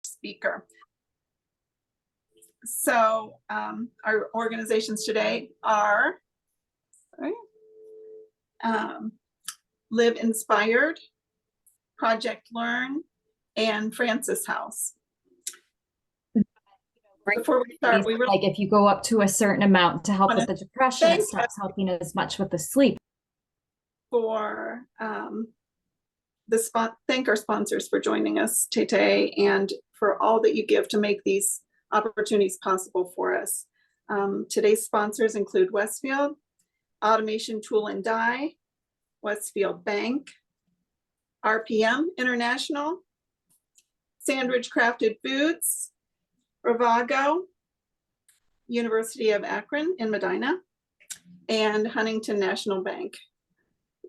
speaker. So our organizations today are Live Inspired, Project Learn, and Francis House. Before we start, like if you go up to a certain amount to help with the depression, it stops helping as much with the sleep. For thank our sponsors for joining us today and for all that you give to make these opportunities possible for us. Today's sponsors include Westfield, Automation Tool and Die, Westfield Bank, RPM International, Sandridge Crafted Foods, Ravago, University of Akron in Medina, and Huntington National Bank.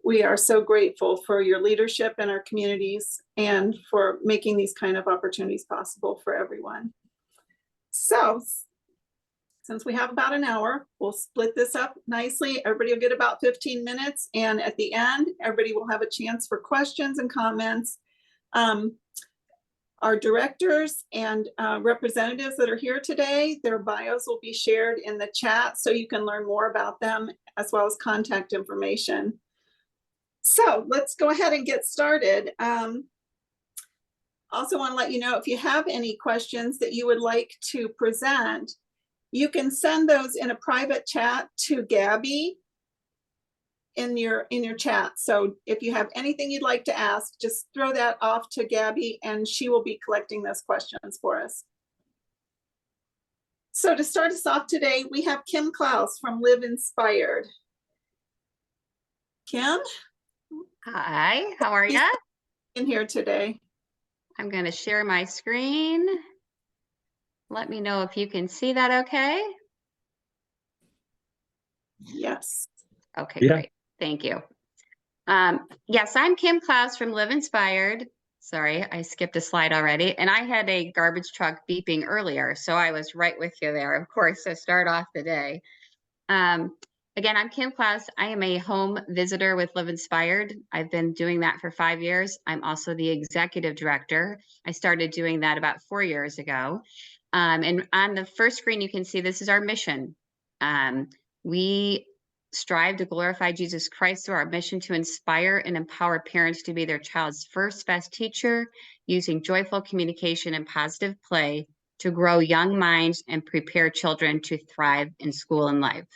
We are so grateful for your leadership in our communities and for making these kind of opportunities possible for everyone. So, since we have about an hour, we'll split this up nicely. Everybody will get about 15 minutes. And at the end, everybody will have a chance for questions and comments. Our directors and representatives that are here today, their bios will be shared in the chat so you can learn more about them as well as contact information. So let's go ahead and get started. Also want to let you know if you have any questions that you would like to present, you can send those in a private chat to Gabby in your chat. So if you have anything you'd like to ask, just throw that off to Gabby and she will be collecting those questions for us. So to start us off today, we have Kim Clouse from Live Inspired. Kim? Hi, how are you? In here today. I'm going to share my screen. Let me know if you can see that okay. Yes. Okay, yeah. Great. Thank you. Yes, I'm Kim Clouse from Live Inspired. Sorry, I skipped a slide already. And I had a garbage truck beeping earlier, so I was right with you there, of course, to start off the day. Again, I'm Kim Clouse. I am a home visitor with Live Inspired. I've been doing that for 5 years. I'm also the executive director. I started doing that about 4 years ago. And on the first screen, you can see this is our mission. We strive to glorify Jesus Christ through our mission to inspire and empower parents to be their child's first best teacher, using joyful communication and positive play to grow young minds and prepare children to thrive in school and life.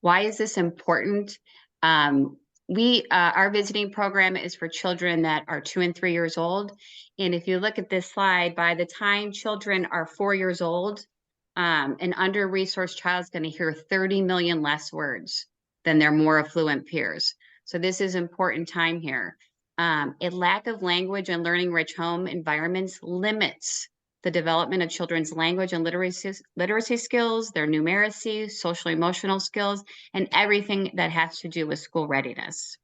Why is this important? Our visiting program is for children that are 2 and 3 years old. And if you look at this slide, by the time children are 4 years old, an under-resourced child is going to hear 30 million less words than their more affluent peers. So this is important time here. A lack of language and learning-rich home environments limits the development of children's language and literacy skills, their numeracy, social emotional skills, and everything that has to do with school readiness.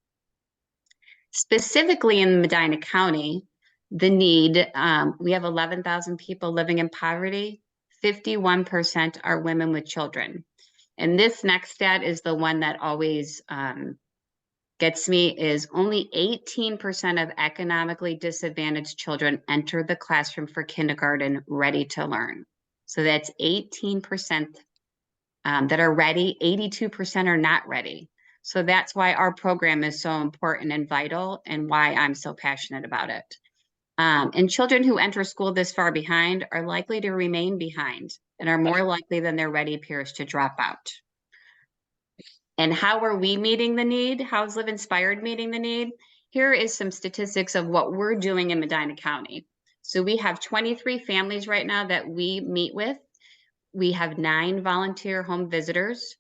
Specifically in Medina County, the need, we have 11,000 people living in poverty. 51% are women with children. And this next stat is the one that always gets me, is only 18% of economically disadvantaged children enter the classroom for kindergarten ready to learn. So that's 18% that are ready, 82% are not ready. So that's why our program is so important and vital and why I'm so passionate about it. And children who enter school this far behind are likely to remain behind and are more likely than their ready peers to drop out. And how are we meeting the need? How is Live Inspired meeting the need? Here is some statistics of what we're doing in Medina County. So we have 23 families right now that we meet with. We have 9 volunteer home visitors.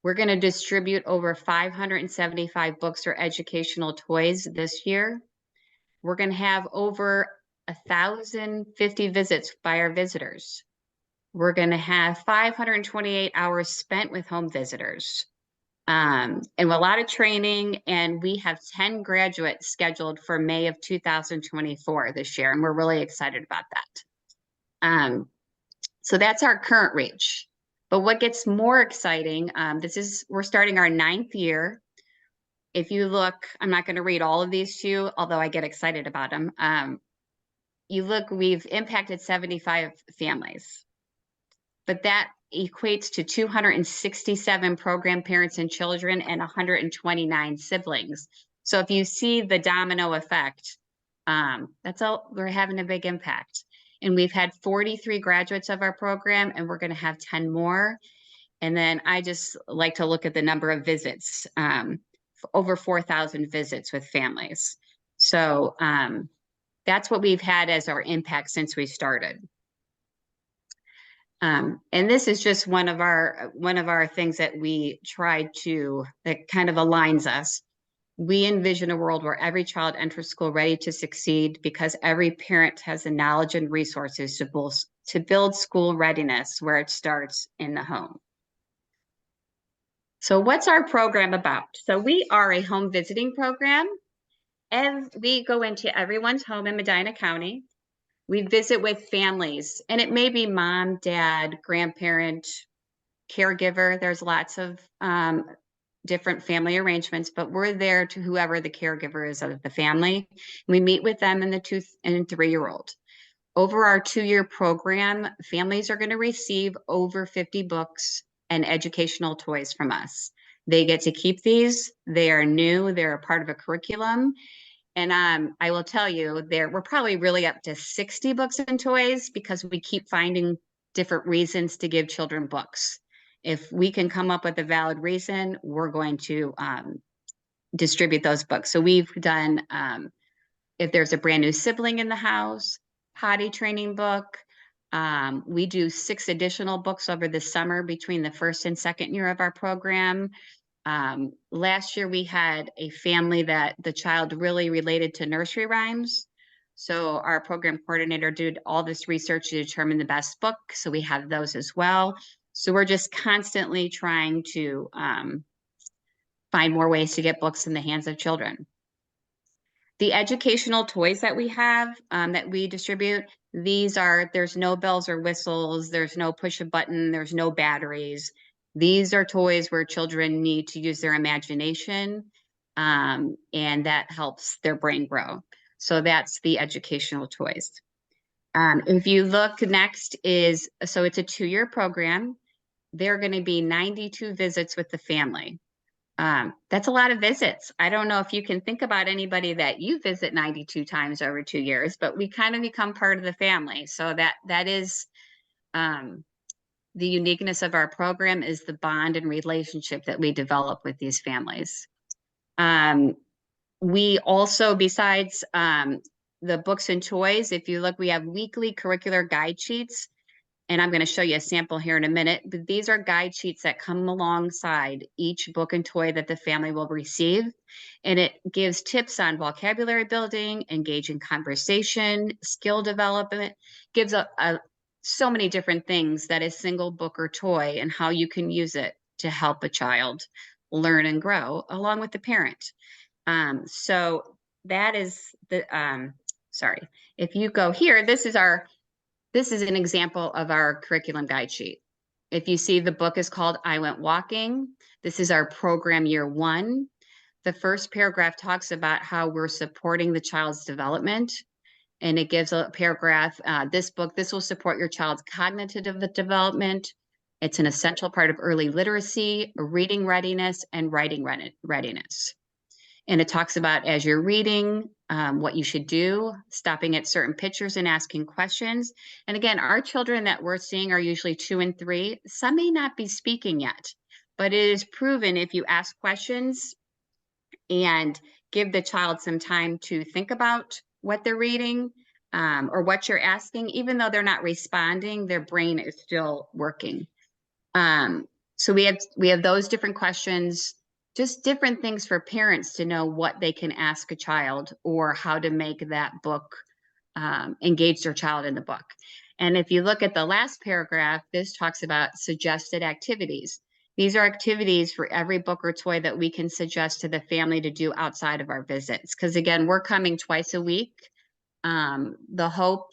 We're going to distribute over 575 books or educational toys this year. We're going to have over 1,050 visits by our visitors. We're going to have 528 hours spent with home visitors. And a lot of training, and we have 10 graduates scheduled for May of 2024 this year, and we're really excited about that. So that's our current reach. But what gets more exciting, we're starting our 9th year. If you look, I'm not going to read all of these to you, although I get excited about them. you look, we've impacted 75 families, but that equates to 267 program parents and children and 129 siblings. So if you see the domino effect, that's all, we're having a big impact. And we've had 43 graduates of our program, and we're going to have 10 more. And then I just like to look at the number of visits, over 4,000 visits with families. So that's what we've had as our impact since we started. And this is just one of our things that we try to, that kind of aligns us. We envision a world where every child enters school ready to succeed because every parent has the knowledge and resources to build school readiness where it starts in the home. So what's our program about? So we are a home visiting program, and we go into everyone's home in Medina County. We visit with families, and it may be mom, dad, grandparent, caregiver. There's lots of different family arrangements, but we're there to whoever the caregiver is of the family. We meet with them and the 2- and 3-year-old. Over our 2-year program, families are going to receive over 50 books and educational toys from us. They get to keep these. They are new. They're a part of a curriculum. And I will tell you, we're probably really up to 60 books and toys because we keep finding different reasons to give children books. If we can come up with a valid reason, we're going to distribute those books. So we've done, if there's a brand new sibling in the house, potty training book. We do 6 additional books over the summer between the 1st and 2nd year of our program. Last year we had a family that the child really related to nursery rhymes. So our program coordinator did all this research to determine the best book. So we have those as well. So we're just constantly trying to find more ways to get books in the hands of children. The educational toys that we have that we distribute, there's no bells or whistles, there's no push a button, there's no batteries. These are toys where children need to use their imagination, and that helps their brain grow. So that's the educational toys. If you look next so it's a 2-year program. There are going to be 92 visits with the family. That's a lot of visits. I don't know if you can think about anybody that you visit 92 times over 2 years, but we kind of become part of the family. So that is the uniqueness of our program, is the bond and relationship that we develop with these families. We also, besides the books and toys, if you look, we have weekly curricular guide sheets. And I'm going to show you a sample here in a minute, but these are guide sheets that come alongside each book and toy that the family will receive. And it gives tips on vocabulary building, engaging conversation, skill development, gives so many different things that a single book or toy and how you can use it to help a child learn and grow along with the parent. So that is sorry, if you go here, this is an example of our curriculum guide sheet. If you see, the book is called I Went Walking. This is our program year 1. The first paragraph talks about how we're supporting the child's development. And it gives a paragraph, this will support your child's cognitive development. It's an essential part of early literacy, reading readiness, and writing readiness. And it talks about, as you're reading, what you should do, stopping at certain pictures and asking questions. And again, our children that we're seeing are usually 2 and 3. Some may not be speaking yet, but it is proven if you ask questions and give the child some time to think about what they're reading or what you're asking, even though they're not responding, their brain is still working. So we have those different questions, just different things for parents to know what they can ask a child or how to make that book engage their child in the book. And if you look at the last paragraph, this talks about suggested activities. These are activities for every book or toy that we can suggest to the family to do outside of our visits. Because again, we're coming twice a week. The hope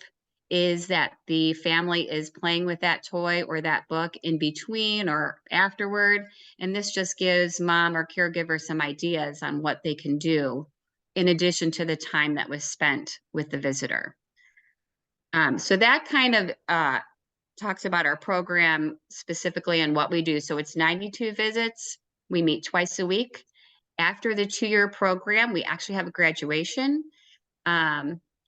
is that the family is playing with that toy or that book in between or afterward. And this just gives mom or caregiver some ideas on what they can do in addition to the time that was spent with the visitor. So that kind of talks about our program specifically and what we do. So it's 92 visits. We meet twice a week. After the 2-year program, we actually have a graduation.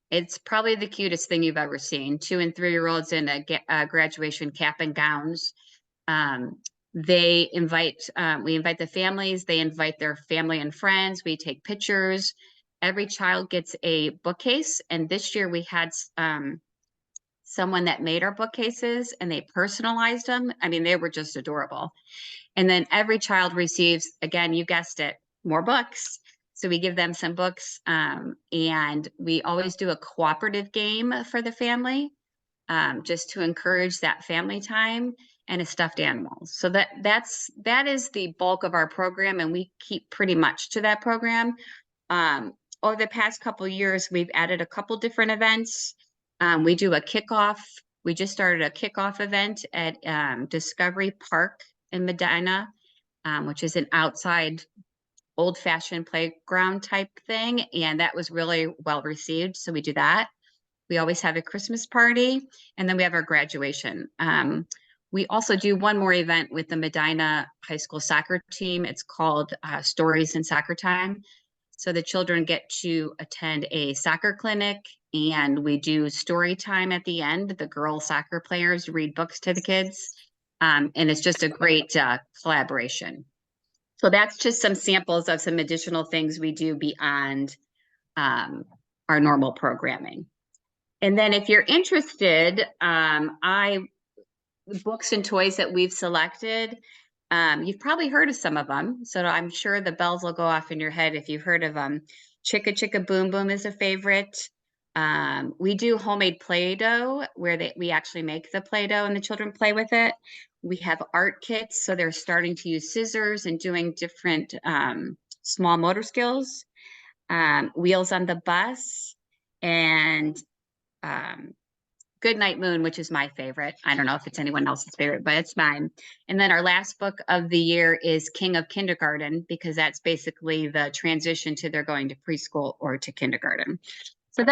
It's probably the cutest thing you've ever seen. 2- and 3-year-olds in a graduation cap and gowns. We invite the families, they invite their family and friends, we take pictures. Every child gets a bookcase. And this year we had someone that made our bookcases and they personalized them. I mean, they were just adorable. And then every child receives, again, you guessed it, more books. So we give them some books, and we always do a cooperative game for the family, just to encourage that family time, and a stuffed animal. So that is the bulk of our program, and we keep pretty much to that program. Over the past couple of years, we've added a couple different events. We do a kickoff. We just started a kickoff event at Discovery Park in Medina, which is an outside old-fashioned playground type thing, and that was really well received. So we do that. We always have a Christmas party, and then we have our graduation. We also do one more event with the Medina High School soccer team. It's called Stories in Soccer Time. So the children get to attend a soccer clinic, and we do story time at the end. The girl soccer players read books to the kids, and it's just a great collaboration. So that's just some samples of some additional things we do beyond our normal programming. And then if you're interested, books and toys that we've selected, you've probably heard of some of them. So I'm sure the bells will go off in your head if you've heard of them. Chicka Chicka Boom Boom is a favorite. We do homemade Play-Doh where we actually make the Play-Doh and the children play with it. We have art kits, so they're starting to use scissors and doing different small motor skills. Wheels on the Bus, and Good Night Moon, which is my favorite. I don't know if it's anyone else's favorite, but it's mine. And then our last book of the year is King of Kindergarten, because that's basically the transition to they're going to preschool or to kindergarten. So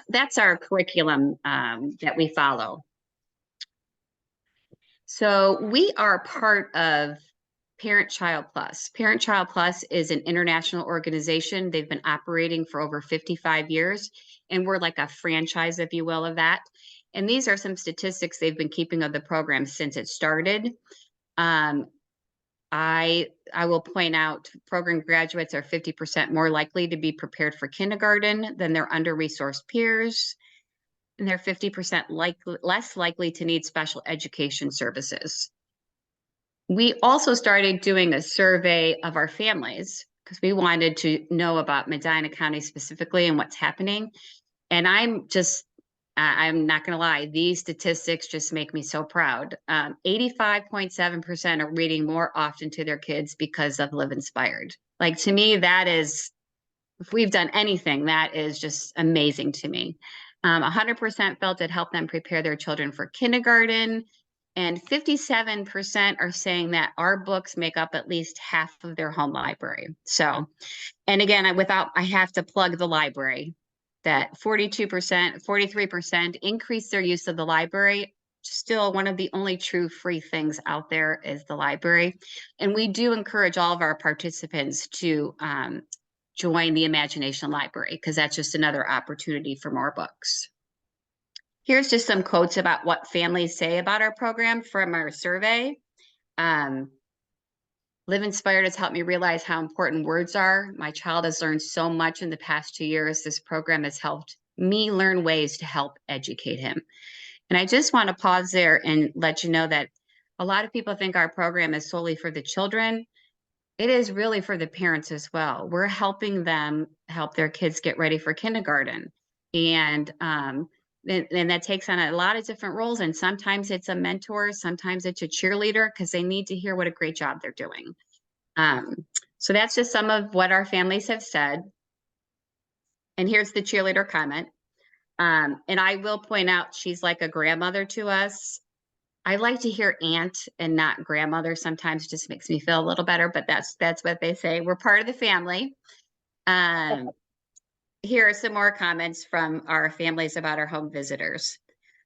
that's our curriculum that we follow. So we are part of Parent Child Plus. Parent Child Plus is an international organization. They've been operating for over 55 years, and we're like a franchise, if you will, of that. And these are some statistics they've been keeping of the program since it started. I will point out program graduates are 50% more likely to be prepared for kindergarten than their under-resourced peers. And they're 50% less likely to need special education services. We also started doing a survey of our families because we wanted to know about Medina County specifically and what's happening. And I'm not going to lie, these statistics just make me so proud. 85.7% are reading more often to their kids because of Live Inspired. Like, to me, that is, if we've done anything, that is just amazing to me. 100% felt it helped them prepare their children for kindergarten, and 57% are saying that our books make up at least half of their home library. So, and again, I have to plug the library, that 42%, 43% increase their use of the library. Still, one of the only true free things out there is the library. And we do encourage all of our participants to join the Imagination Library, because that's just another opportunity for more books. Here's just some quotes about what families say about our program from our survey. Live Inspired has helped me realize how important words are. My child has learned so much in the past 2 years. This program has helped me learn ways to help educate him. And I just want to pause there and let you know that a lot of people think our program is solely for the children. It is really for the parents as well. We're helping them help their kids get ready for kindergarten. And that takes on a lot of different roles. And sometimes it's a mentor, sometimes it's a cheerleader, because they need to hear what a great job they're doing. So that's just some of what our families have said. And here's the cheerleader comment. And I will point out, she's like a grandmother to us. I like to hear aunt and not grandmother. Sometimes just makes me feel a little better, but that's what they say. We're part of the family. Here are some more comments from our families about our home visitors.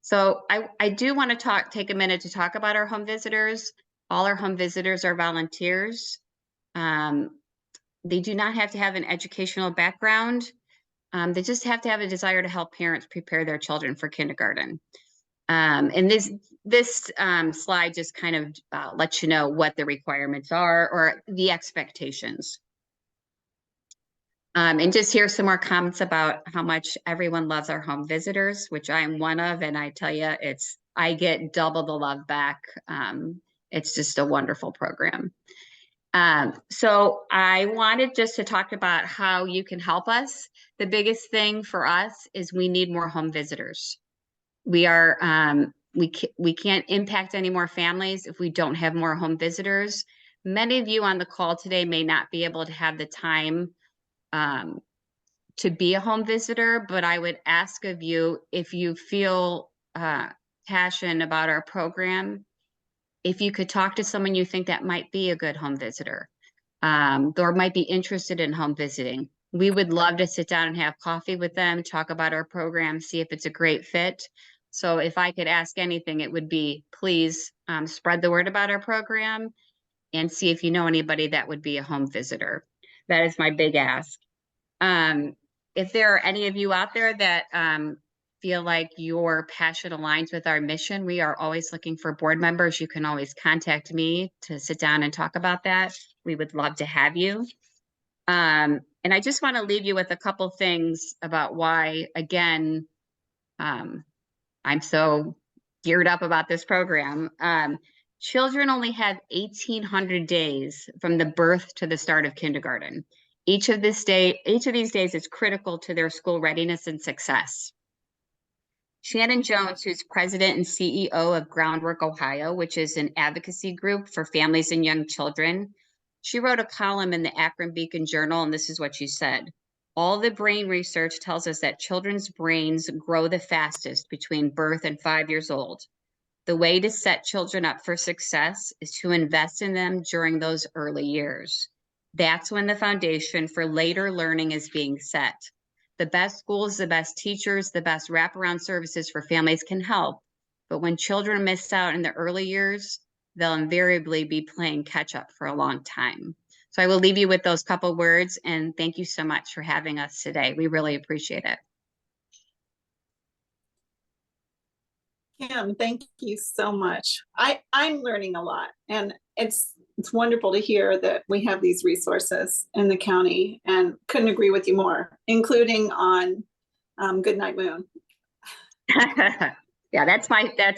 So I do want to take a minute to talk about our home visitors. All our home visitors are volunteers. They do not have to have an educational background. They just have to have a desire to help parents prepare their children for kindergarten. And this slide just kind of lets you know what the requirements are or the expectations. And just hear some more comments about how much everyone loves our home visitors, which I'm one of, and I tell you, I get double the love back. It's just a wonderful program. So I wanted just to talk about how you can help us. The biggest thing for us is we need more home visitors. We can't impact any more families if we don't have more home visitors. Many of you on the call today may not be able to have the time to be a home visitor, but I would ask of you, if you feel passion about our program, if you could talk to someone you think that might be a good home visitor, or might be interested in home visiting. We would love to sit down and have coffee with them, talk about our program, see if it's a great fit. So if I could ask anything, it would be, please spread the word about our program and see if you know anybody that would be a home visitor. That is my big ask. If there are any of you out there that feel like your passion aligns with our mission, we are always looking for board members. You can always contact me to sit down and talk about that. We would love to have you. And I just want to leave you with a couple things about why, again, I'm so geared up about this program. Children only have 1,800 days from the birth to the start of kindergarten. Each of these days is critical to their school readiness and success. Shannon Jones, who's president and CEO of Groundwork Ohio, which is an advocacy group for families and young children, she wrote a column in the Akron Beacon Journal, and this is what she said. All the brain research tells us that children's brains grow the fastest between birth and 5 years old. The way to set children up for success is to invest in them during those early years. That's when the foundation for later learning is being set. The best schools, the best teachers, the best wraparound services for families can help. But when children miss out in the early years, they'll invariably be playing catch up for a long time. So I will leave you with those couple words, and thank you so much for having us today. We really appreciate it. Kim, thank you so much. I'm learning a lot, and it's wonderful to hear that we have these resources in the county, and couldn't agree with you more, including on Goodnight Moon. Yeah, that's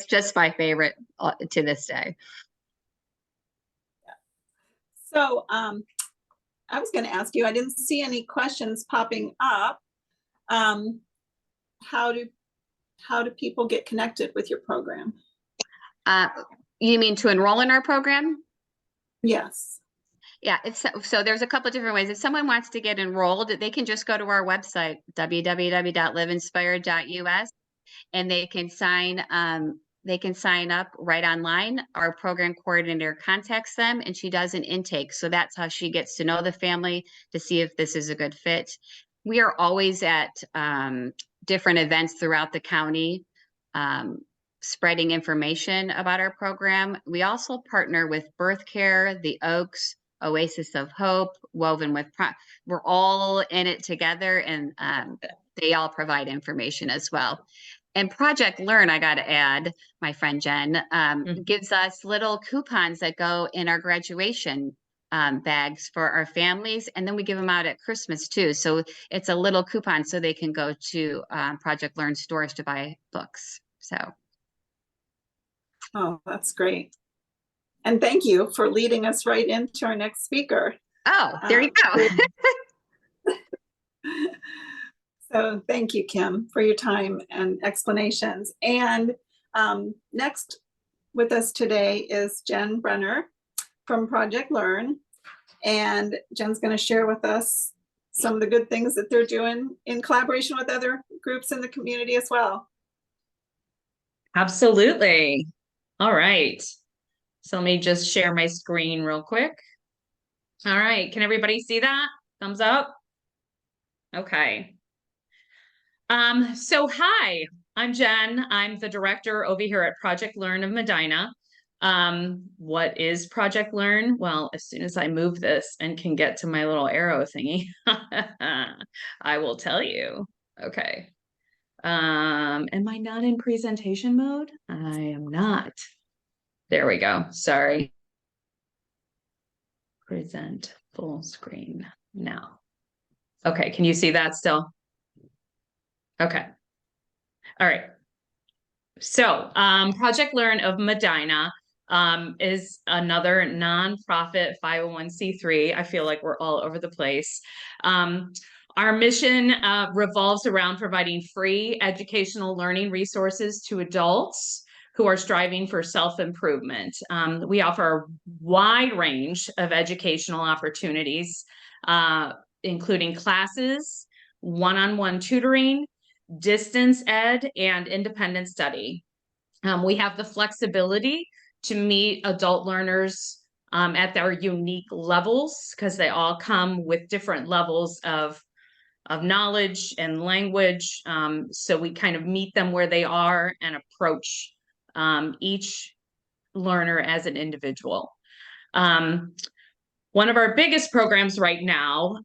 just my favorite to this day. So I was going to ask you, I didn't see any questions popping up. How do people get connected with your program? You mean to enroll in our program? Yes. Yeah, so there's a couple of different ways. If someone wants to get enrolled, they can just go to our website, www.liveinspired.us, and they can sign up right online. Our program coordinator contacts them, and she does an intake. So that's how she gets to know the family, to see if this is a good fit. We are always at different events throughout the county, spreading information about our program. We also partner with Birth Care, the Oaks, Oasis of Hope, Woven with we're all in it together, and they all provide information as well. And Project Learn, I got to add, my friend Jen, gives us little coupons that go in our graduation bags for our families, and then we give them out at Christmas too. So it's a little coupon so they can go to Project Learn stores to buy books. So. Oh, that's great. And thank you for leading us right into our next speaker. Oh, there you go. So thank you, Kim, for your time and explanations. And next with us today is Jen Brenner from Project Learn. And Jen's going to share with us some of the good things that they're doing in collaboration with other groups in the community as well. Absolutely. All right. So let me just share my screen real quick. All right. Can everybody see that? Thumbs up. Okay. So hi, I'm Jen. I'm the director over here at Project Learn of Medina. What is Project Learn? Well, as soon as I move this and can get to my little arrow thingy, I will tell you. Okay. Am I not in presentation mode? I am not. There we go. Sorry. Present full screen now. Okay, can you see that still? Okay. All right. So, Project Learn of Medina is another nonprofit 501c3. I feel like we're all over the place. Our mission revolves around providing free educational learning resources to adults who are striving for self-improvement. We offer a wide range of educational opportunities, including classes, one-on-one tutoring, distance ed, and independent study. We have the flexibility to meet adult learners at their unique levels, because they all come with different levels of knowledge and language. So we kind of meet them where they are and approach each learner as an individual. One of our biggest programs right now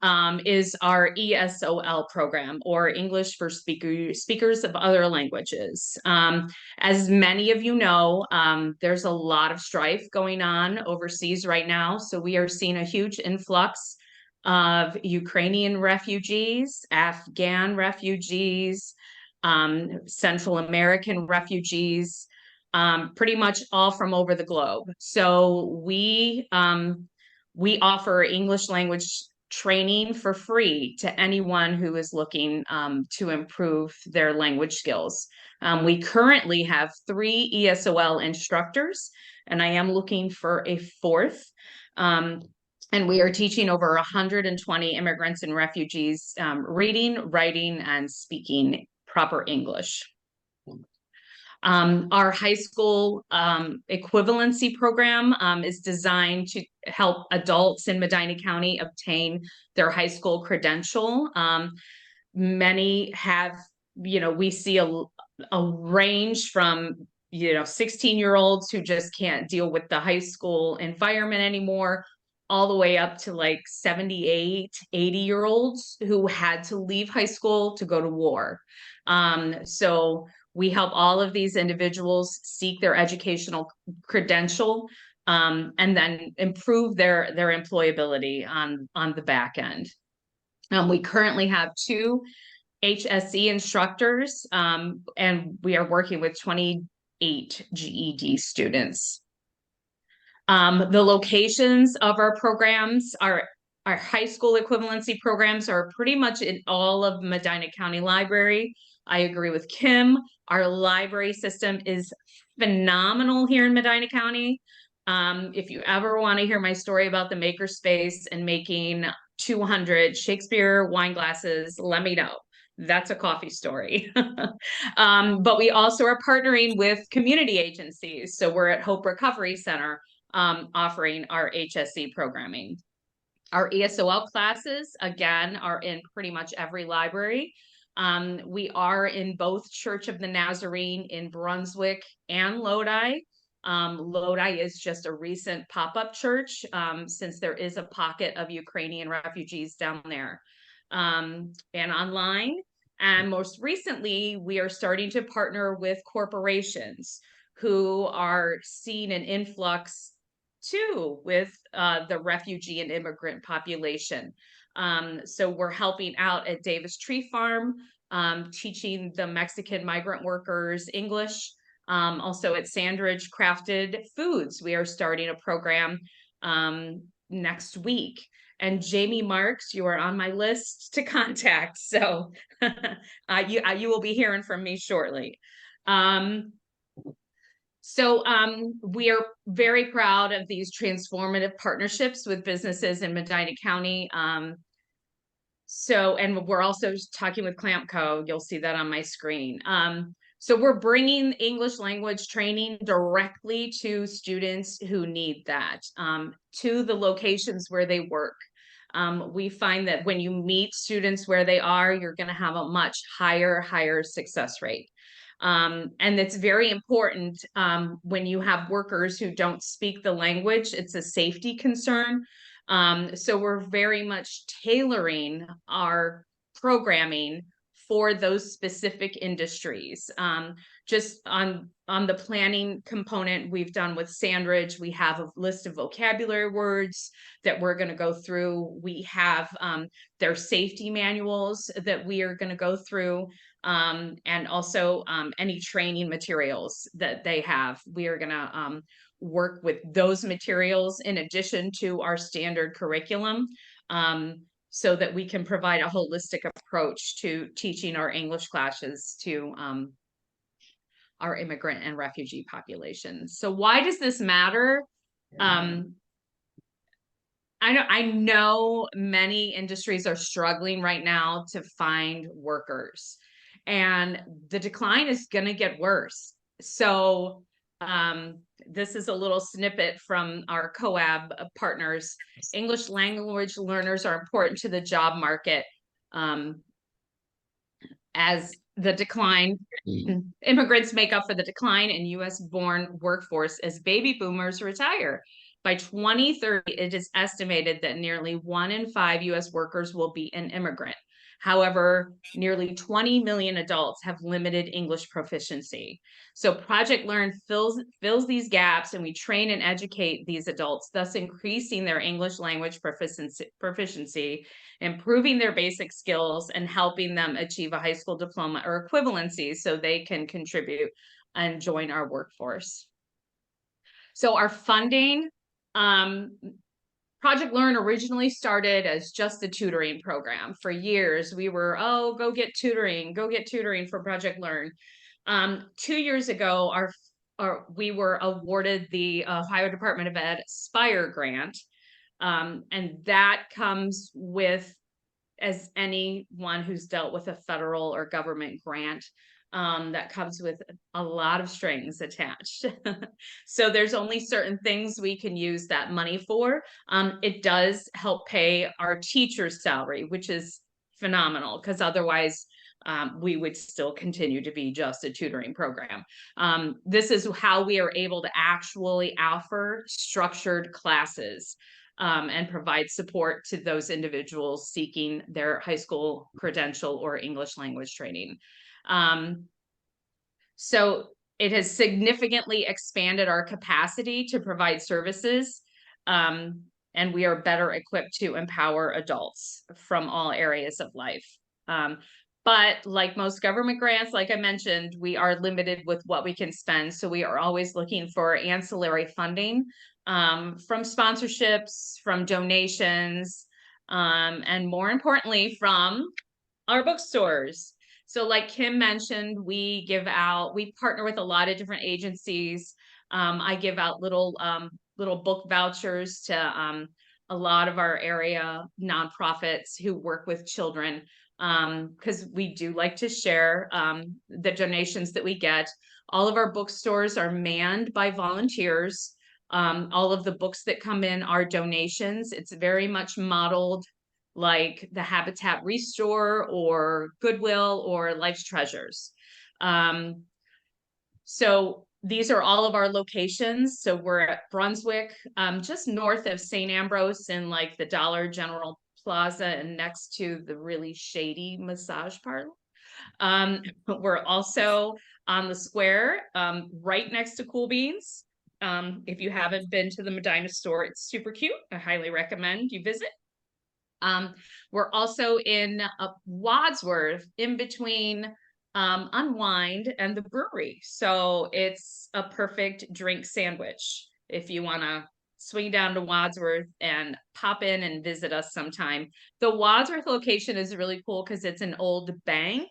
is our ESOL program, or English for Speakers of Other Languages. As many of you know, there's a lot of strife going on overseas right now. So we are seeing a huge influx of Ukrainian refugees, Afghan refugees, Central American refugees, pretty much all from over the globe. So we offer English language training for free to anyone who is looking to improve their language skills. We currently have 3 ESOL instructors, and I am looking for a 4th. And we are teaching over 120 immigrants and refugees reading, writing, and speaking proper English. Our high school equivalency program is designed to help adults in Medina County obtain their high school credential. Many have, we see a range from, 16-year-olds who just can't deal with the high school environment anymore, all the way up to like 78, 80-year-olds who had to leave high school to go to war. So we help all of these individuals seek their educational credential and then improve their employability on the back end. We currently have 2 HSE instructors, and we are working with 28 GED students. The locations of our programs, our high school equivalency programs, are pretty much in all of Medina County Library. I agree with Kim. Our library system is phenomenal here in Medina County. If you ever want to hear my story about the makerspace and making 200 Shakespeare wine glasses, let me know. That's a coffee story. But we also are partnering with community agencies. So we're at Hope Recovery Center offering our HSE programming. Our ESOL classes, again, are in pretty much every library. We are in both Church of the Nazarene in Brunswick and Lodi. Lodi is just a recent pop-up church since there is a pocket of Ukrainian refugees down there. And online. And most recently, we are starting to partner with corporations who are seeing an influx too with the refugee and immigrant population. So we're helping out at Davis Tree Farm, teaching the Mexican migrant workers English. Also at Sandridge Crafted Foods, we are starting a program next week. And Jamie Marks, you are on my list to contact. So you will be hearing from me shortly. So we are very proud of these transformative partnerships with businesses in Medina County. And we're also talking with Clampco. You'll see that on my screen. So we're bringing English language training directly to students who need that, to the locations where they work. We find that when you meet students where they are, you're going to have a much higher success rate. And it's very important when you have workers who don't speak the language, it's a safety concern. So we're very much tailoring our programming for those specific industries. Just on the planning component we've done with Sandridge, we have a list of vocabulary words that we're going to go through. We have their safety manuals that we are going to go through, and also any training materials that they have. We are going to work with those materials in addition to our standard curriculum, so that we can provide a holistic approach to teaching our English classes to our immigrant and refugee populations. So why does this matter? I know many industries are struggling right now to find workers, and the decline is going to get worse. So this is a little snippet from our COAB partners. English language learners are important to the job market, as the decline, immigrants make up for the decline in US born workforce as baby boomers retire. By 2030, it is estimated that nearly 1 in 5 US workers will be an immigrant. However, nearly 20 million adults have limited English proficiency. So Project Learn fills these gaps, and we train and educate these adults, thus increasing their English language proficiency, improving their basic skills, and helping them achieve a high school diploma or equivalency so they can contribute and join our workforce. So our funding, Project Learn originally started as just a tutoring program. For years, we were, oh, go get tutoring for Project Learn. 2 years ago, we were awarded the Ohio Department of Ed Aspire grant. And that comes with, as anyone who's dealt with a federal or government grant, that comes with a lot of strings attached. So there's only certain things we can use that money for. It does help pay our teacher's salary, which is phenomenal, because otherwise we would still continue to be just a tutoring program. This is how we are able to actually offer structured classes and provide support to those individuals seeking their high school credential or English language training. So it has significantly expanded our capacity to provide services, and we are better equipped to empower adults from all areas of life. But like most government grants, like I mentioned, we are limited with what we can spend. So we are always looking for ancillary funding, from sponsorships, from donations, and more importantly, from our bookstores. So like Kim mentioned, we partner with a lot of different agencies. I give out little book vouchers to a lot of our area nonprofits who work with children, because we do like to share the donations that we get. All of our bookstores are manned by volunteers. All of the books that come in are donations. It's very much modeled like the Habitat Restore or Goodwill or Life's Treasures. So these are all of our locations. So we're at Brunswick, just north of St. Ambrose in like the Dollar General Plaza and next to the really shady massage parlor. We're also on the square, right next to Cool Beans. If you haven't been to the Medina store, it's super cute. I highly recommend you visit. We're also in Wadsworth, in between Unwind and the brewery. So it's a perfect drink sandwich if you want to swing down to Wadsworth and pop in and visit us sometime. The Wadsworth location is really cool because it's an old bank.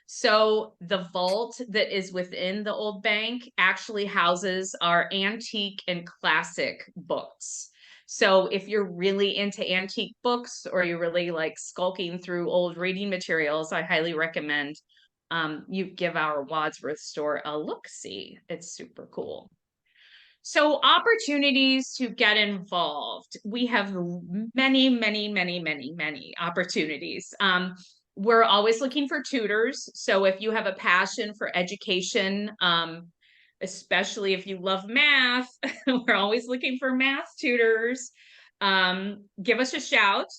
So the vault that is within the old bank actually houses our antique and classic books. So if you're really into antique books or you're really like skulking through old reading materials, I highly recommend you give our Wadsworth store a look-see. It's super cool. So opportunities to get involved. We have many, many, many, many, many opportunities. We're always looking for tutors. So if you have a passion for education, especially if you love math, we're always looking for math tutors. Give us a shout.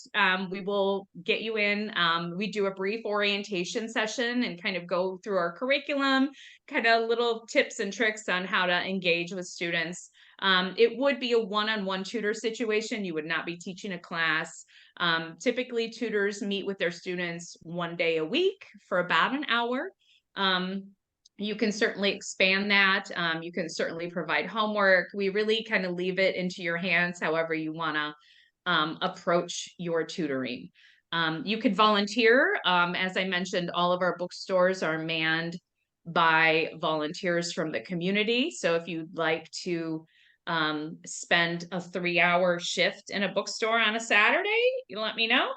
We will get you in. We do a brief orientation session and kind of go through our curriculum, kind of little tips and tricks on how to engage with students. It would be a one-on-one tutor situation. You would not be teaching a class. Typically, tutors meet with their students 1 day a week for about an hour. You can certainly expand that. You can certainly provide homework. We really kind of leave it into your hands, however you want to approach your tutoring. You could volunteer. As I mentioned, all of our bookstores are manned by volunteers from the community. So if you'd like to spend a 3-hour shift in a bookstore on a Saturday, you let me know,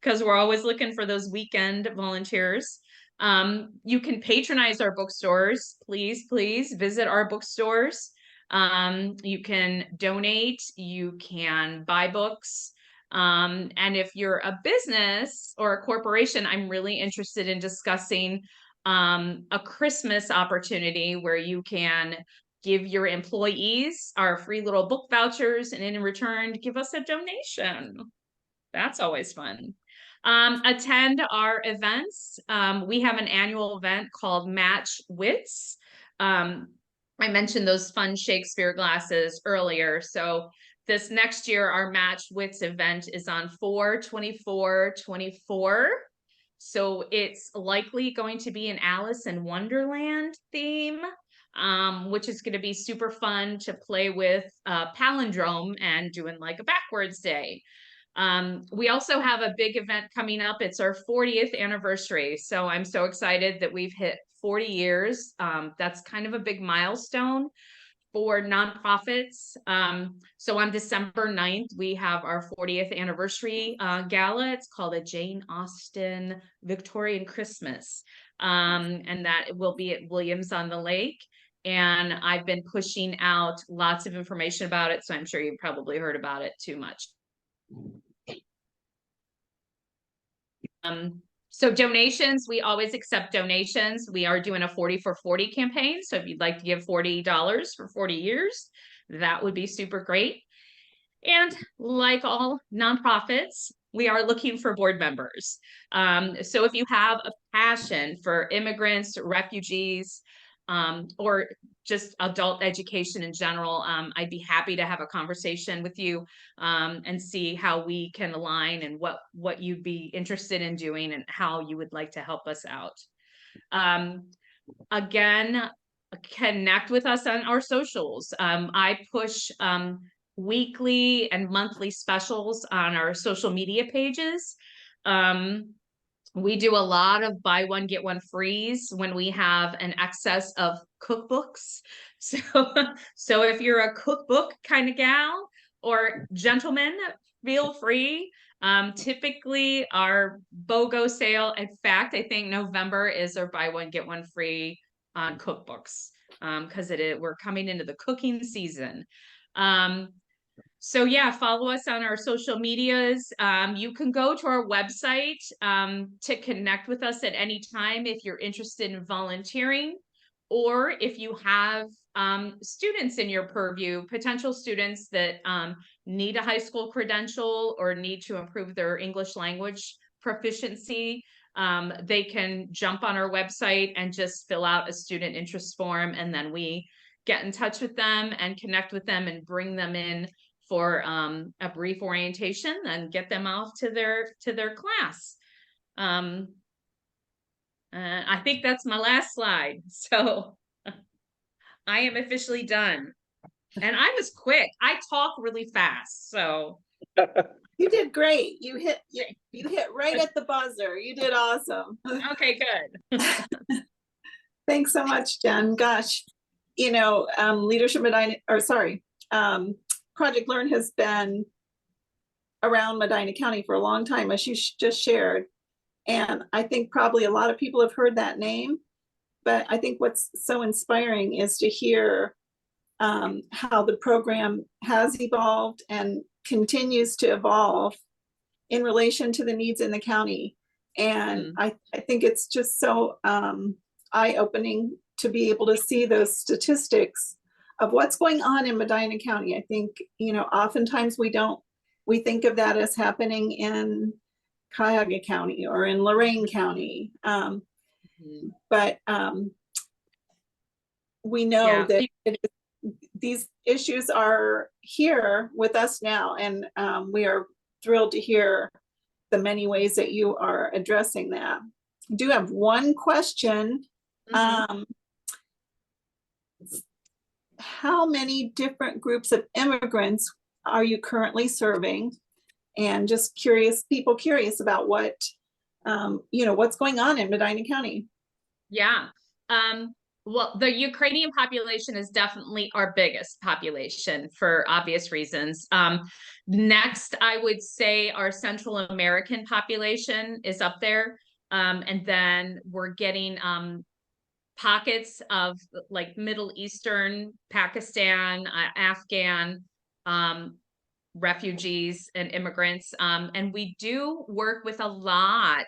because we're always looking for those weekend volunteers. You can patronize our bookstores. Please visit our bookstores. You can donate, you can buy books. And if you're a business or a corporation, I'm really interested in discussing a Christmas opportunity where you can give your employees our free little book vouchers, and in return, give us a donation. That's always fun. Attend our events. We have an annual event called Match Wits. I mentioned those fun Shakespeare glasses earlier. So this next year, our Match Wits event is on 4/24/24. So it's likely going to be an Alice in Wonderland theme, which is going to be super fun to play with palindrome and doing like a backwards day. We also have a big event coming up. It's our 40th anniversary. So I'm so excited that we've hit 40 years. That's kind of a big milestone for nonprofits. So on December 9th, we have our 40th anniversary gala. It's called a Jane Austen Victorian Christmas. And that will be at Williams on the Lake. And I've been pushing out lots of information about it. So I'm sure you've probably heard about it too much. So donations, we always accept donations. We are doing a 40 for 40 campaign. So if you'd like to give $40 for 40 years, that would be super great. And like all nonprofits, we are looking for board members. So if you have a passion for immigrants, refugees, or just adult education in general, I'd be happy to have a conversation with you and see how we can align and what you'd be interested in doing and how you would like to help us out. Again, connect with us on our socials. I push weekly and monthly specials on our social media pages. We do a lot of buy one, get one frees when we have an excess of cookbooks. So if you're a cookbook kind of gal or gentleman, feel free. Typically our BOGO sale, in fact, I think November is our buy one, get one free on cookbooks because we're coming into the cooking season. So yeah, follow us on our social medias. You can go to our website to connect with us at any time if you're interested in volunteering, or if you have students in your purview, potential students that need a high school credential or need to improve their English language proficiency. They can jump on our website and just fill out a student interest form, and then we get in touch with them and connect with them and bring them in for a brief orientation and get them off to their class. I think that's my last slide. So I am officially done. And I was quick. I talk really fast. So You did great. You hit right at the buzzer. You did awesome. okay, good. Thanks so much, Jen. Gosh, Leadership Medina, Project Learn has been around Medina County for a long time, as you just shared. And I think probably a lot of people have heard that name, but I think what's so inspiring is to hear how the program has evolved and continues to evolve in relation to the needs in the county. And I think it's just so eye-opening to be able to see those statistics of what's going on in Medina County. I think, oftentimes we think of that as happening in Cuyahoga County or in Lorain County. But we know that these issues are here with us now, and we are thrilled to hear the many ways that you are addressing that. I do have one question. How many different groups of immigrants are you currently serving? And just people curious about what's going on in Medina County. Yeah. Well, the Ukrainian population is definitely our biggest population for obvious reasons. Next, I would say our Central American population is up there. And then we're getting pockets of like Middle Eastern, Pakistan, Afghan refugees and immigrants. And we do work with a lot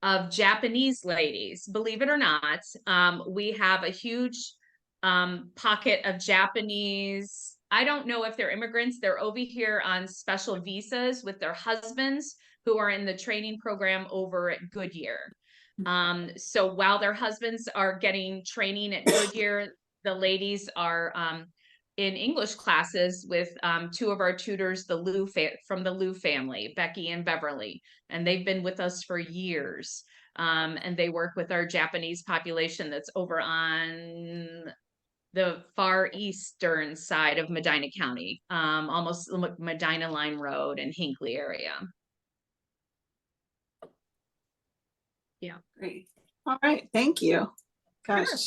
of Japanese ladies, believe it or not. We have a huge pocket of Japanese. I don't know if they're immigrants. They're over here on special visas with their husbands who are in the training program over at Goodyear. So while their husbands are getting training at Goodyear, the ladies are in English classes with two of our tutors, from the Liu family, Becky and Beverly, and they've been with us for years. And they work with our Japanese population that's over on the far eastern side of Medina County, almost Medina Line Road and Hinckley area. Yeah. Great. All right. Thank you. Gosh. Sure.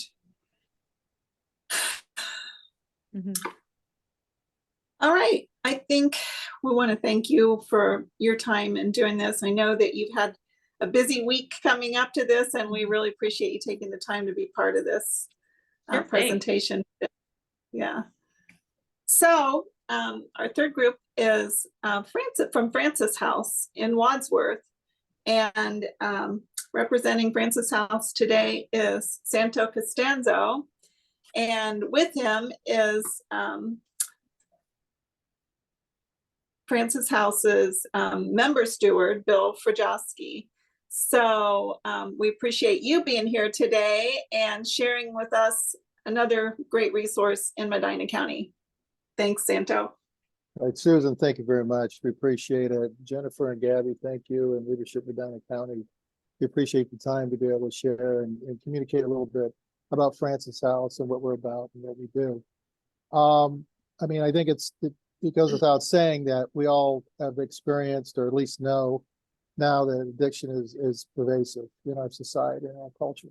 All right. I think we want to thank you for your time in doing this. I know that you've had a busy week coming up to this, and we really appreciate you taking the time to be part of this presentation. Yeah. So our third group is from Francis House in Wadsworth, and representing Francis House today is Santo Costanzo, and with him is Francis House's member steward, Bill Frejofsky. So we appreciate you being here today and sharing with us another great resource in Medina County. Thanks, Santo. All right, Susan, thank you very much. We appreciate it. Jennifer and Gabby, thank you, and leadership of Medina County. We appreciate the time to be able to share and communicate a little bit about Francis House and what we're about and what we do. I mean, I think it goes without saying that we all have experienced, or at least know now, that addiction is pervasive in our society and our culture.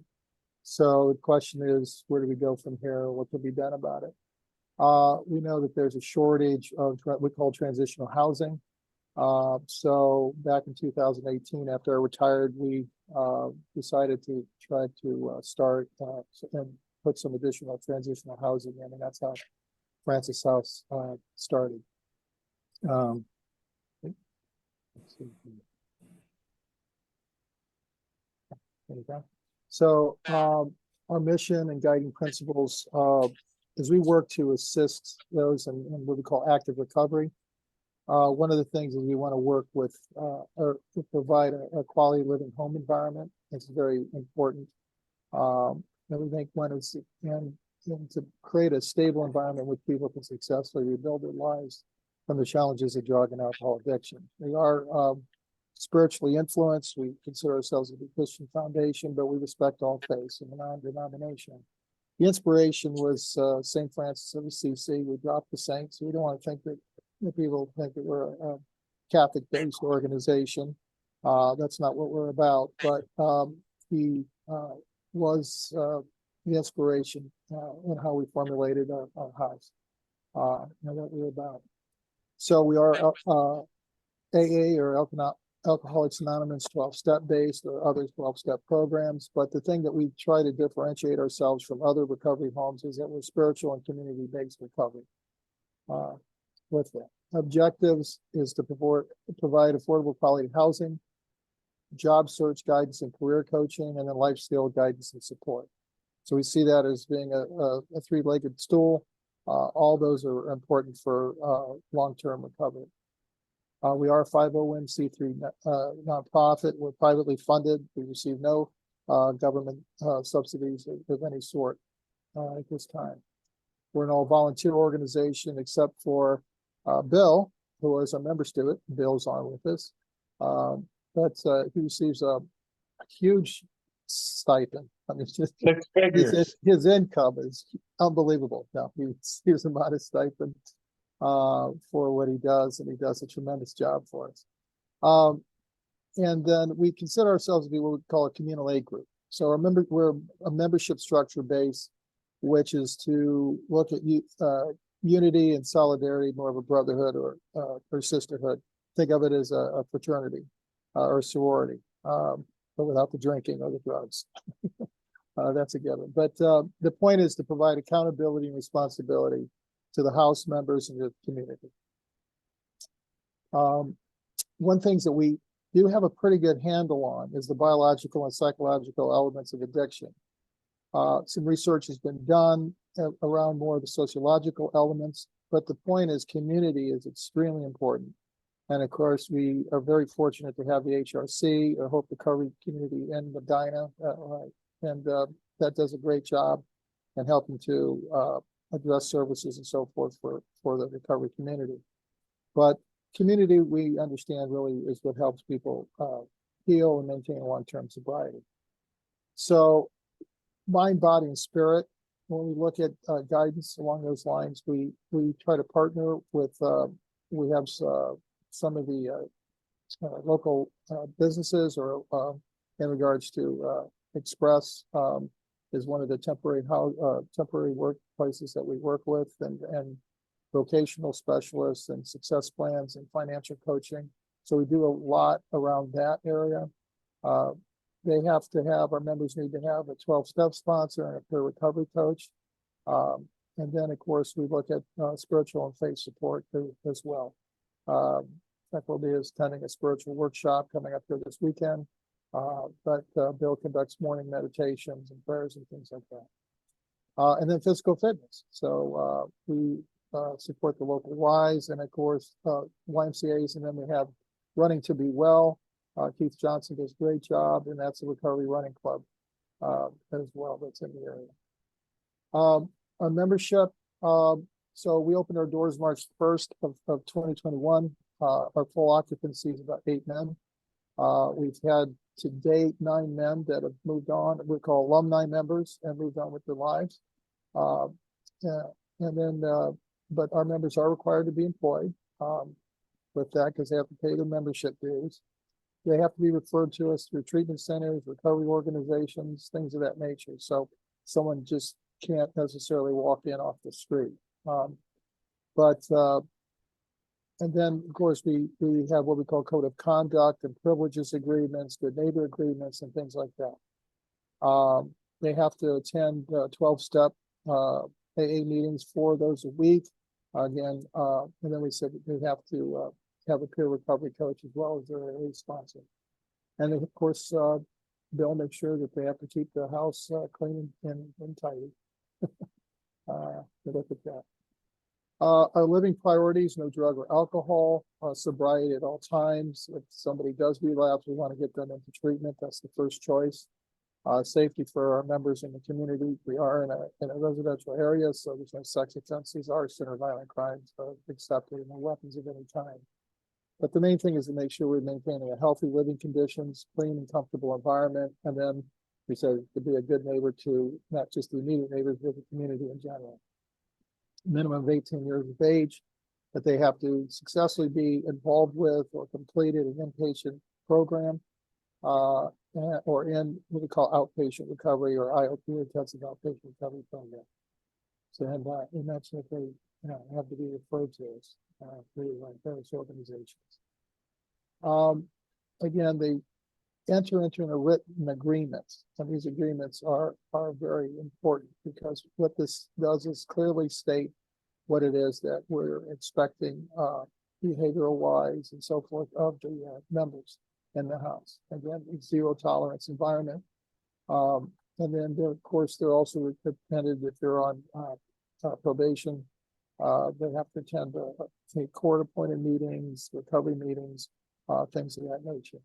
So the question is, where do we go from here? What can be done about it? We know that there's a shortage of what we call transitional housing. So back in 2018, after I retired, we decided to try to start and put some additional transitional housing in, and that's how Francis House started. So our mission and guiding principles as we work to assist those in what we call active recovery. One of the things is we want to work with or to provide a quality living home environment. It's very important. And we think one is and to create a stable environment where people can successfully rebuild their lives from the challenges of drug and alcohol addiction. We are spiritually influenced. We consider ourselves a Christian foundation, but we respect all faiths and non-denomination. The inspiration was St. Francis of Assisi. We dropped the saints. We don't want to think that people think that we're a Catholic-based organization. That's not what we're about. But he was the inspiration in how we formulated our house and what we're about. So we are AA or Alcoholics Anonymous 12-step based, or other 12-step programs. But the thing that we try to differentiate ourselves from other recovery homes is that we're spiritual and community-based recovery. With that, objectives is to provide affordable quality housing, job search guidance and career coaching, and then life skill guidance and support. So we see that as being a three-legged stool. All those are important for long-term recovery. We are a 501c3 nonprofit. We're privately funded. We receive no government subsidies of any sort at this time. We're an all-volunteer organization except for Bill, who is a member student. Bill's on with us. But he receives a huge stipend. I mean, just Six figures. his income is unbelievable. Now he receives a modest stipend for what he does, and he does a tremendous job for us. And then we consider ourselves to be what we call a communal aid group. So we're a membership structure base, which is to look at unity and solidarity, more of a brotherhood or sisterhood. Think of it as a fraternity or sorority, but without the drinking or the drugs. That's a given. But the point is to provide accountability and responsibility to the House members and the community. One thing that we do have a pretty good handle on is the biological and psychological elements of addiction. Some research has been done around more of the sociological elements, but the point is community is extremely important. And of course, we are very fortunate to have the HRC, or Hope Recovery Community in Medina, and that does a great job in helping to address services and so forth for the recovery community. But community, we understand, really is what helps people heal and maintain long-term sobriety. So mind, body, and spirit, when we look at guidance along those lines, we try to partner with, we have some of the local businesses, or in regards to Express is one of the temporary workplaces that we work with, and vocational specialists and success plans and financial coaching. So we do a lot around that area. They have to have, our members need to have a 12-step sponsor and a peer recovery coach. And then, of course, we look at spiritual and faith support as well. In fact, we'll be attending a spiritual workshop coming up here this weekend. But Bill conducts morning meditations and prayers and things like that. And then physical fitness. So we support the local Ys, and of course YMCA's, and then we have Running to Be Well. Keith Johnson does a great job, and that's a recovery running club as well that's in the area. Our membership, so we opened our doors March 1st of 2021. Our full occupancy is about 8 men. We've had to date 9 men that have moved on, we call alumni members, and moved on with their lives. And then, but our members are required to be employed with that, because they have to pay their membership dues. They have to be referred to us through treatment centers, recovery organizations, things of that nature. So someone just can't necessarily walk in off the street. And then, of course, we have what we call code of conduct and privileges agreements, good neighbor agreements, and things like that. They have to attend 12-step AA meetings, 4 of those a week. Again, and then we said they have to have a peer recovery coach as well as their AA sponsor. And then, of course, Bill makes sure that they have to keep the house clean and tidy. Look at that. Our living priorities: no drug or alcohol, sobriety at all times. If somebody does relapse, we want to get them into treatment. That's the first choice. Safety for our members in the community. We are in a residential area, so there's no sex offenses, arson, or violent crimes accepted, no weapons of any kind. But the main thing is to make sure we're maintaining a healthy living conditions, clean and comfortable environment, and then we said to be a good neighbor to not just the immediate neighbors, but the community in general. Minimum of 18 years of age, that they have to successfully be involved with or completed an inpatient program, or in what we call outpatient recovery, or IOP, intensive outpatient recovery program. So, and you mentioned that they have to be referred to as through various organizations. Again, they enter into a written agreement, and these agreements are very important, because what this does is clearly state what it is that we're expecting behavioral wise and so forth of the members. in the house. Again, it's zero tolerance environment. And then they're, of course, they're also dependent if they're on probation. They have to attend take court-appointed meetings, recovery meetings, things of that nature.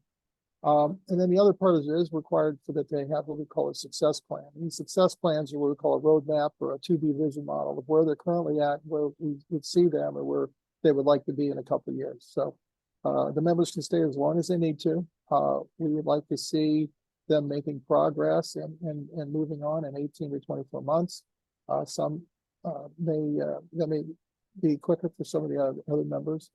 And then the other part is required for that they have what we call a success plan. These success plans are what we call a roadmap or a 2D vision model of where they're currently at, where we would see them, or where they would like to be in a couple of years. So the members can stay as long as they need to. We would like to see them making progress and moving on in 18 to 24 months. Some that may be quicker for some of the other members.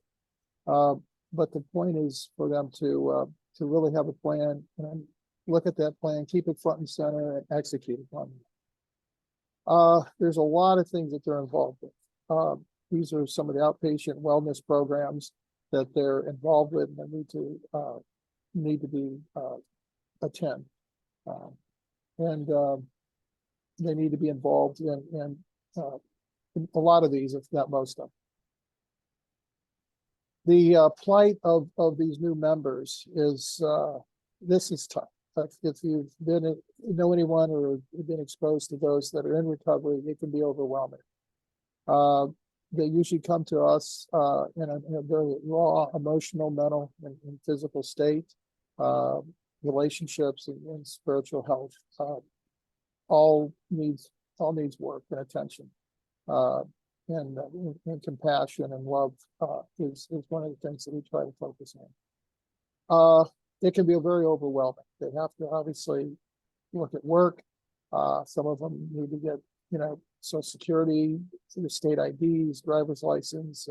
But the point is for them to really have a plan and look at that plan, keep it front and center, and execute upon it. There's a lot of things that they're involved with. These are some of the outpatient wellness programs that they're involved with and need to be attend. And they need to be involved in a lot of these, if not most of them. The plight of these new members is, this is tough. If you've know anyone or been exposed to those that are in recovery, it can be overwhelming. They usually come to us in a very raw, emotional, mental, and physical state. Relationships and spiritual health all needs work and attention. And compassion and love is one of the things that we try to focus on. It can be very overwhelming. They have to obviously look at work. Some of them need to get, Social Security, the state IDs, driver's license.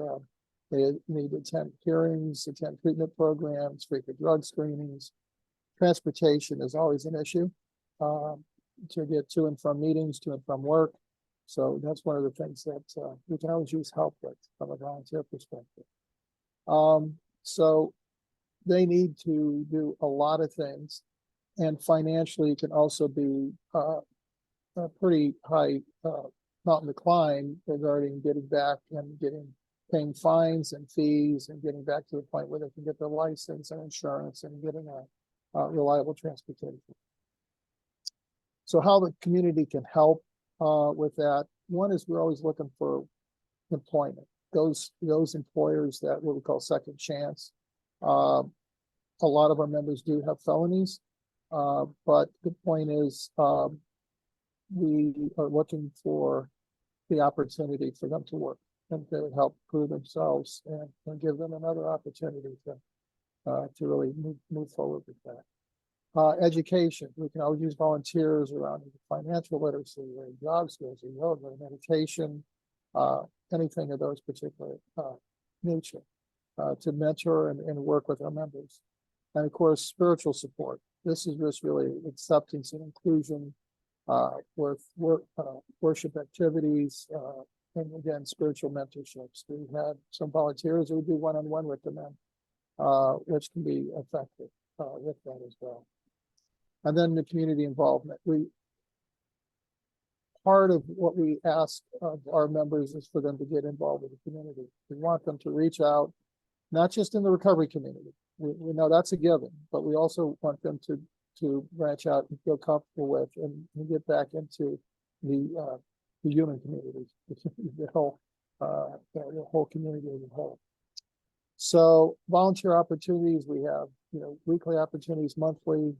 They need to attend hearings, attend treatment programs, frequent drug screenings. Transportation is always an issue to get to and from meetings, to and from work. So that's one of the things that we can always use help with from a volunteer perspective. So they need to do a lot of things, and financially it can also be a pretty high mountain to climb regarding getting back and paying fines and fees and getting back to the point where they can get their license and insurance and getting a reliable transportation. So how the community can help with that. One is we're always looking for employment. Those employers that what we call second chance. A lot of our members do have felonies, but the point is we are looking for the opportunity for them to work and to help prove themselves and give them another opportunity to really move forward with that. Education, we can always use volunteers around financial literacy, or job skills, or yoga, meditation, anything of those particular nature to mentor and work with our members. And of course, spiritual support. This is just really acceptance and inclusion with worship activities, and again, spiritual mentorships. We had some volunteers who do one-on-one with the men, which can be effective with that as well. And then the community involvement. Part of what we ask of our members is for them to get involved with the community. We want them to reach out, not just in the recovery community. We know that's a given, but we also want them to branch out and feel comfortable with and get back into the human community, the whole community as a whole. So volunteer opportunities, we have weekly opportunities, monthly.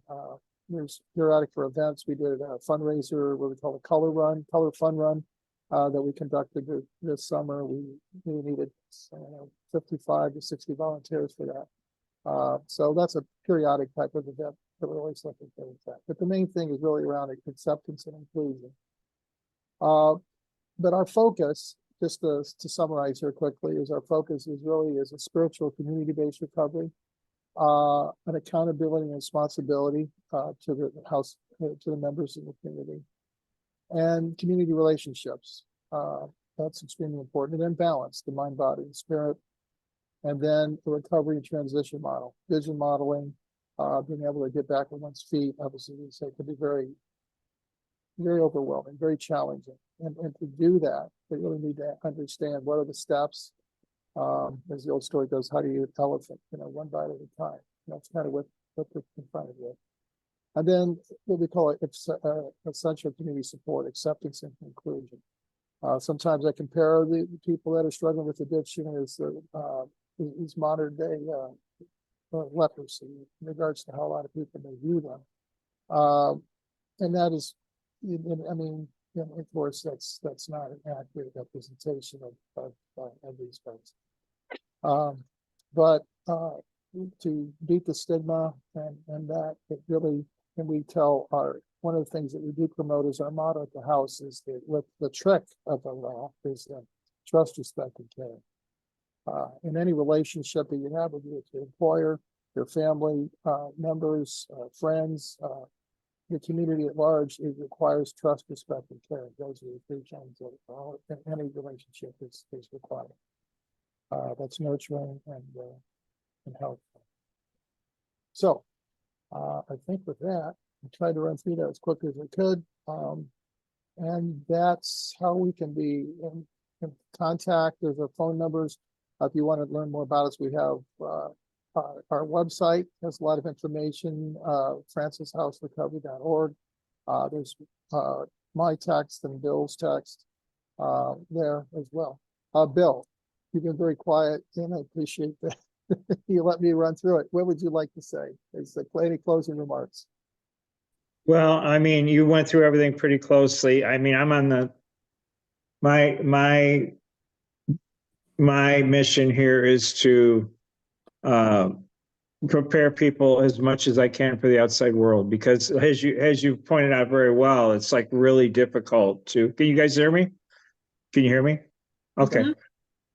There's periodic for events. We did a fundraiser, what we call a color fun run that we conducted this summer. We needed 55 to 60 volunteers for that. So that's a periodic type of event that we're always looking for that. But the main thing is really around acceptance and inclusion. But our focus, just to summarize here quickly, is our focus is really as a spiritual community-based recovery, an accountability and responsibility to the house, to the members in the community, and community relationships. That's extremely important. And then balance, the mind, body, and spirit. And then the recovery and transition model, vision modeling, being able to get back on one's feet, obviously, we say can be very, very overwhelming, very challenging. And to do that, they really need to understand what are the steps. As the old story goes, how do you eat an elephant? One bite at a time. That's kind of what what they're confronted with. And then what we call essential community support, acceptance and inclusion. Sometimes I compare the people that are struggling with addiction as modern day lepers in regards to how a lot of people may view them. And that is, I mean, of course, that's not an accurate representation of these folks. But to beat the stigma and that, it really, and we tell one of the things that we do promote is our motto at the house is that with the trick of the law is trust, respect, and care. In any relationship that you have with your employer, your family members, friends, the community at large, it requires trust, respect, and care. Those are the three things that any relationship is required. That's nurturing and helpful. So I think with that, I tried to run through that as quickly as I could. And that's how we can be in contact. There's our phone numbers. If you want to learn more about us, we have our website has a lot of information, francishouserecovery.org. There's my text and Bill's text there as well. Bill, you've been very quiet and I appreciate that. You let me run through it. What would you like to say? Is there any closing remarks? Well, I mean, you went through everything pretty closely. I mean, I'm on my mission here is to prepare people as much as I can for the outside world, because as you pointed out very well, it's like really difficult to, can you guys hear me? Can you hear me? Okay. Mm-hmm.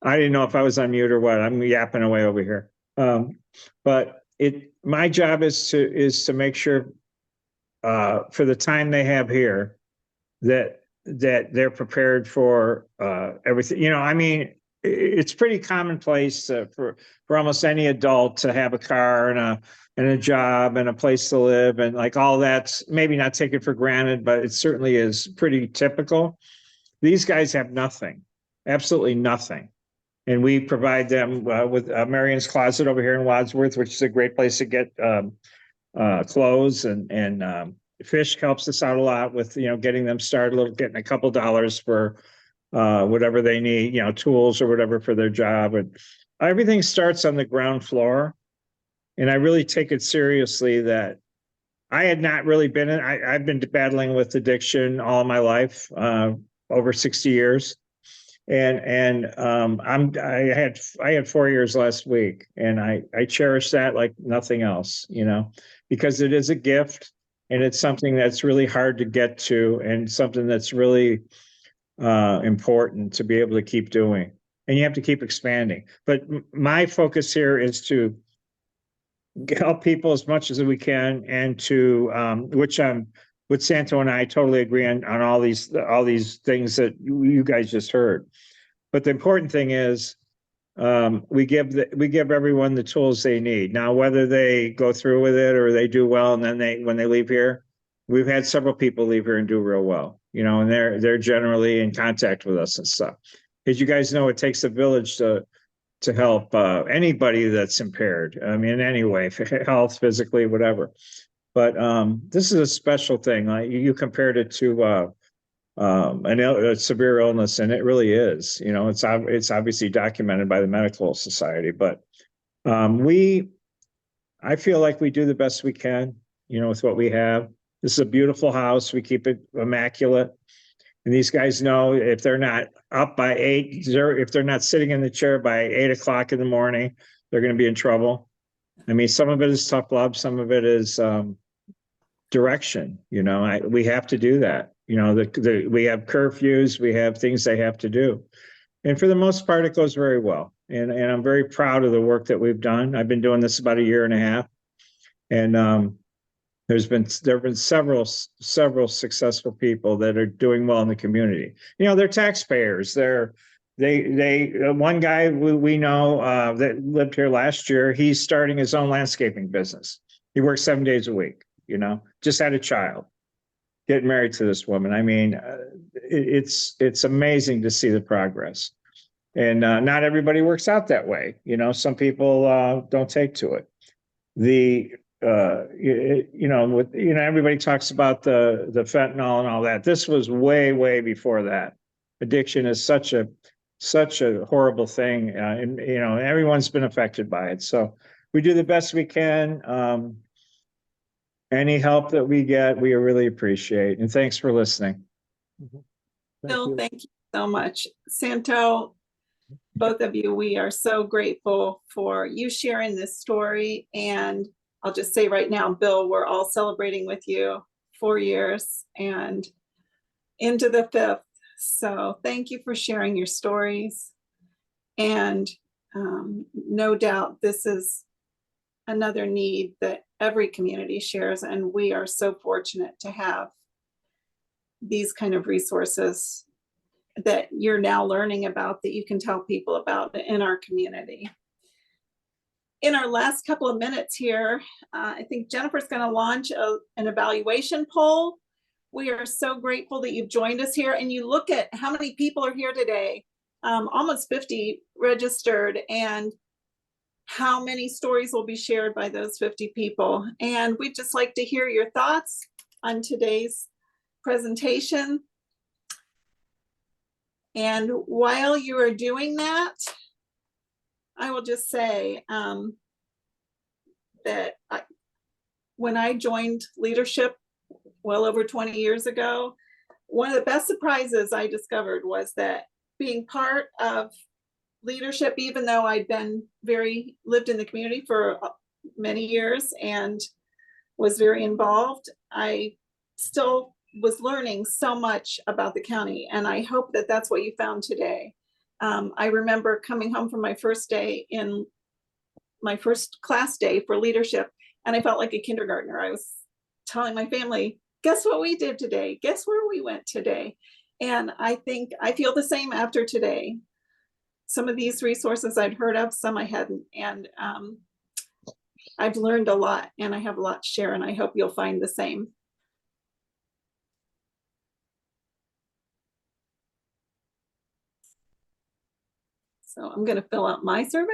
I didn't know if I was on mute or what. I'm yapping away over here. But my job is to make sure for the time they have here that they're prepared for everything. You know, I mean, it's pretty commonplace for almost any adult to have a car and a job and a place to live, and like all that's maybe not taken for granted, but it certainly is pretty typical. These guys have nothing, absolutely nothing. And we provide them with Marion's Closet over here in Wadsworth, which is a great place to get clothes, and Fish helps us out a lot with, you know, getting them started, getting a couple dollars for whatever they need, you know, tools or whatever for their job. And everything starts on the ground floor. And I really take it seriously that I had not really been I've been battling with addiction all my life, over 60 years. And I had 4 years last week, and I cherish that like nothing else, you know, because it is a gift and it's something that's really hard to get to and something that's really important to be able to keep doing, and you have to keep expanding. But my focus here is to help people as much as we can, and to which I'm with Santo and I totally agree on all these things that you guys just heard. But the important thing is we give everyone the tools they need. Now, whether they go through with it or they do well, and then when they leave here, we've had several people leave here and do real well, you know, and they're generally in contact with us and stuff. As you guys know, it takes a village to help anybody that's impaired. I mean, in any way, health, physically, whatever. But this is a special thing. You compared it to a severe illness, and it really is. You know, it's obviously documented by the medical society. But I feel like we do the best we can, you know, with what we have. This is a beautiful house. We keep it immaculate. And these guys know if they're not up by 8, if they're not sitting in the chair by 8 o'clock in the morning, they're going to be in trouble. I mean, some of it is tough love. Some of it is direction. You know, we have to do that. You know, we have curfews, we have things they have to do. And for the most part, it goes very well. And I'm very proud of the work that we've done. I've been doing this about 1.5 years. And there have been several successful people that are doing well in the community. You know, they're taxpayers. One guy we know that lived here last year, he's starting his own landscaping business. He works 7 days a week, you know, just had a child, getting married to this woman. I mean, it's amazing to see the progress. And not everybody works out that way. You know, some people don't take to it. everybody talks about the fentanyl and all that. This was way before that. Addiction is such a horrible thing, and everyone's been affected by it. So we do the best we can. Any help that we get, we really appreciate. And thanks for listening. Thank Bill, you. thank you so much. Santo, both of you, we are so grateful for you sharing this story. And I'll just say right now, Bill, we're all celebrating with you 4 years and into the 5th. So thank you for sharing your stories. And no doubt this is another need that every community shares. And we are so fortunate to have these kind of resources that you're now learning about, that you can tell people about in our community. In our last couple of minutes here, I think Jennifer's going to launch an evaluation poll. We are so grateful that you've joined us here, and you look at how many people are here today, almost 50 registered, and how many stories will be shared by those 50 people. And we'd just like to hear your thoughts on today's presentation. And while you are doing that, I will just say that when I joined leadership well over 20 years ago, one of the best surprises I discovered was that being part of leadership, even though I'd been lived in the community for many years and was very involved, I still was learning so much about the county. And I hope that that's what you found today. I remember coming home from my first day in my first class day for leadership, and I felt like a kindergartner. I was telling my family, guess what we did today? Guess where we went today? And I think I feel the same after today. Some of these resources I'd heard of, some I hadn't. And I've learned a lot, and I have a lot to share, and I hope you'll find the same. So I'm going to fill out my survey.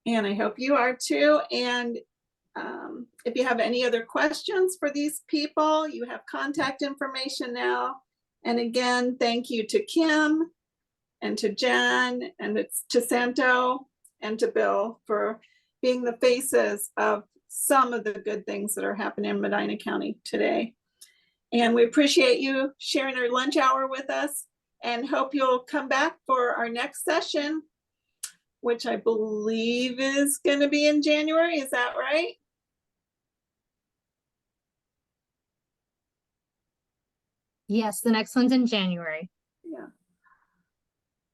And I hope you are too. And if you have any other questions for these people, you have contact information now. And again, thank you to Kim and to Jen and to Santo and to Bill for being the faces of some of the good things that are happening in Medina County today. And we appreciate you sharing your lunch hour with us, and hope you'll come back for our next session, which I believe is going to be in January. Is that right? Yes, the next one's in January.